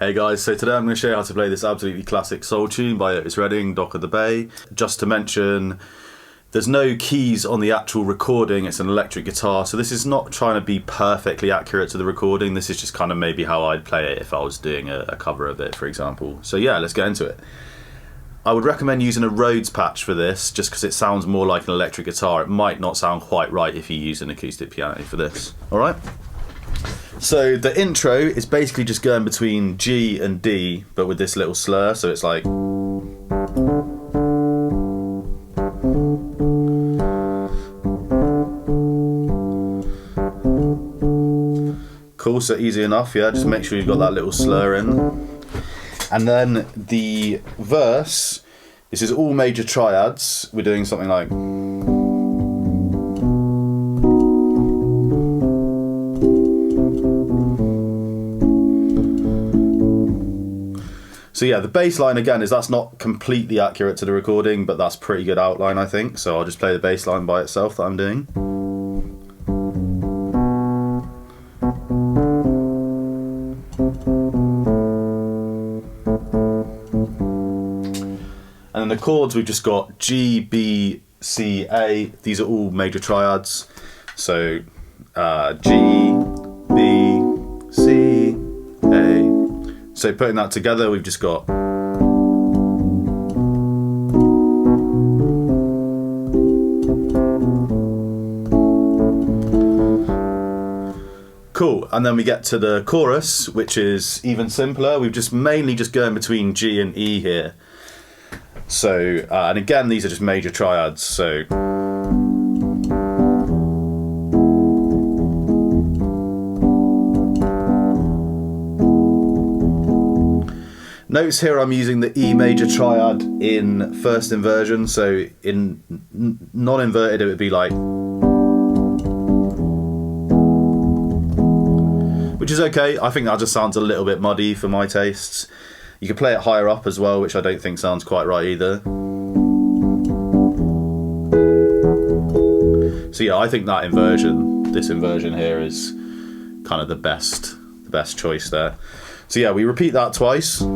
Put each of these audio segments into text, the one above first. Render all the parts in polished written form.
Hey guys, so today I'm going to show you how to play this absolutely classic soul tune by Otis, Dock of the Bay. Just to mention, there's no keys on the actual recording, it's an electric guitar, so this is not trying to be perfectly accurate to the recording, this is just kind of maybe how I'd play it if I was doing a cover of it, for example. So yeah, let's get into it. I would recommend using a Rhodes patch for this, just because it sounds more like an electric guitar. It might not sound quite right if you use an acoustic piano for this. Alright? So the intro is basically just going between G and D, but with this little slur, so it's like... Cool, so easy enough, yeah, just make sure you've got that little slur in. And then the verse, this is all major triads, we're doing something like... So yeah, the bass line again that's not completely accurate to the recording, but that's pretty good outline I think, so I'll just play the bass line by itself that I'm doing. And then the chords, we've just got G, B, C, A. These are all major triads. So G, B, C, A. So putting that together, we've just got... Cool, and then we get to the chorus, which is even simpler. We've just mainly just going between G and E here. So, and again, these are just major triads, so... Notice here I'm using the E major triad in first inversion, so in non-inverted it would be like... Which is okay, I think that just sounds a little bit muddy for my tastes. You can play it higher up as well, which I don't think sounds quite right either. So yeah, I think that inversion, this inversion here is kind of the best choice there. So yeah, we repeat that twice. Then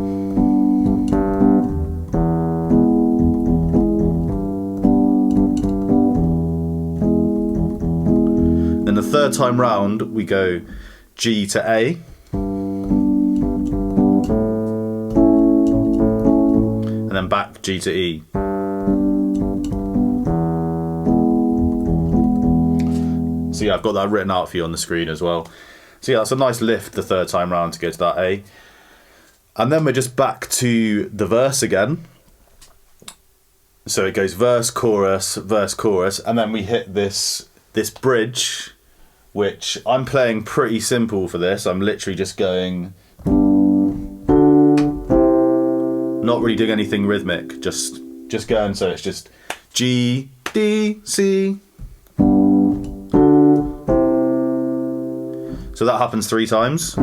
the third time round, we go G to A. And then back G to E. So yeah, I've got that written out for you on the screen as well. So yeah, that's a nice lift the third time round to go to that A. And then we're just back to the verse again. So it goes verse, chorus, and then we hit this bridge, which I'm playing pretty simple for this. I'm literally just going... Not really doing anything rhythmic, just going, so it's just G, D, C. So that happens 3 times. 3,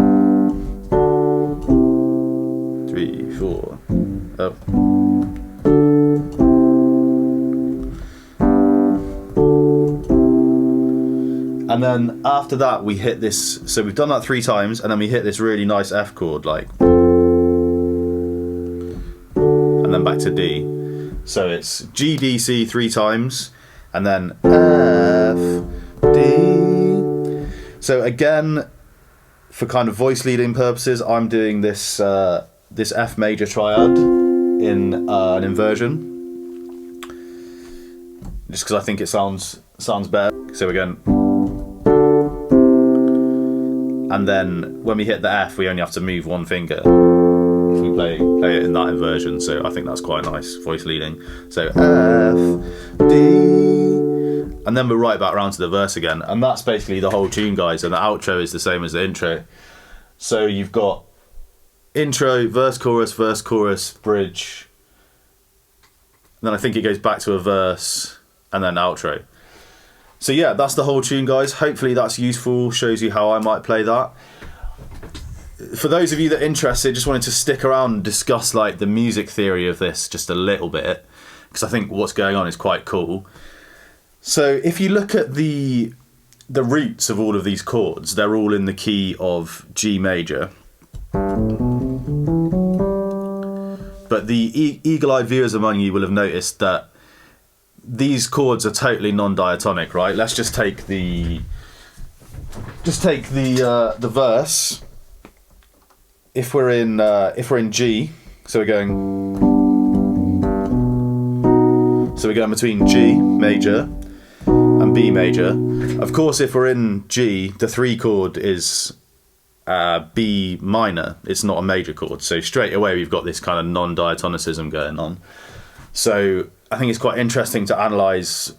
4, up. And then after that we hit this, so we've done that 3 times, and then we hit this really nice F chord, like, and then back to D. So it's G, D, C 3 times, and then F, D. So again, for kind of voice leading purposes, I'm doing this this F major triad in an inversion, just because I think it sounds better. So again, and then when we hit the F, we only have to move 1 finger if we play it in that inversion. So I think that's quite nice voice leading. So F, D. And then we're right back around to the verse again, and that's basically the whole tune, guys, and the outro is the same as the intro. So you've got intro, verse, chorus, bridge, and then I think it goes back to a verse, and then outro. So yeah, that's the whole tune, guys. Hopefully that's useful, shows you how I might play that. For those of you that are interested, just wanted to stick around and discuss like the music theory of this just a little bit, because I think what's going on is quite cool. So if you look at the roots of all of these chords, they're all in the key of G major. but the eagle-eyed viewers among you will have noticed that these chords are totally non-diatonic, right? Let's just take the verse. If we're in G, so we're going between G major and B major. Of course, if we're in G, the 3 chord is B minor. It's not a major chord. So straight away we've got this kind of non-diatonicism going on. So I think it's quite interesting to analyse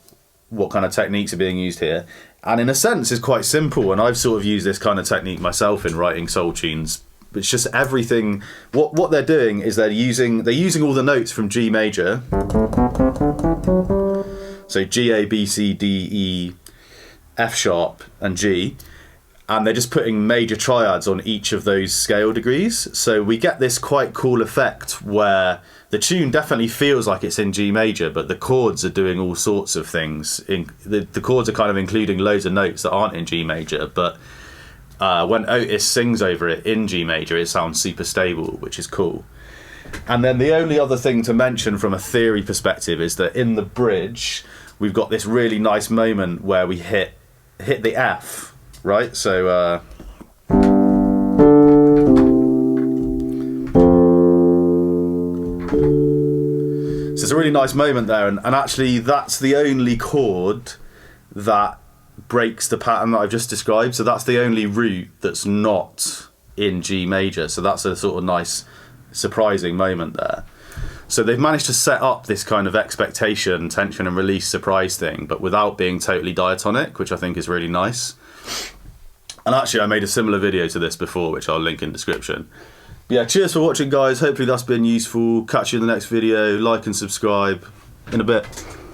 what kind of techniques are being used here. And in a sense, it's quite simple. And I've sort of used this kind of technique myself in writing soul tunes. It's just everything. What they're doing is they're using all the notes from G major. So G, A, B, C, D, E, F sharp, and G. And they're just putting major triads on each of those scale degrees. So we get this quite cool effect where the tune definitely feels like it's in G major, but the chords are doing all sorts of things. The chords are kind of including loads of notes that aren't in G major, but when Otis sings over it in G major, it sounds super stable, which is cool. And then the only other thing to mention from a theory perspective is that in the bridge, we've got this really nice moment where we hit the F. Right, so it's a really nice moment there, and actually that's the only chord that breaks the pattern that I've just described. So that's the only root that's not in G major. So that's a sort of nice, surprising moment there. So they've managed to set up this kind of expectation, tension and release surprise thing, but without being totally diatonic, which I think is really nice. And actually I made a similar video to this before, which I'll link in description. But yeah, cheers for watching, guys. Hopefully that's been useful. Catch you in the next video. Like and subscribe. In a bit.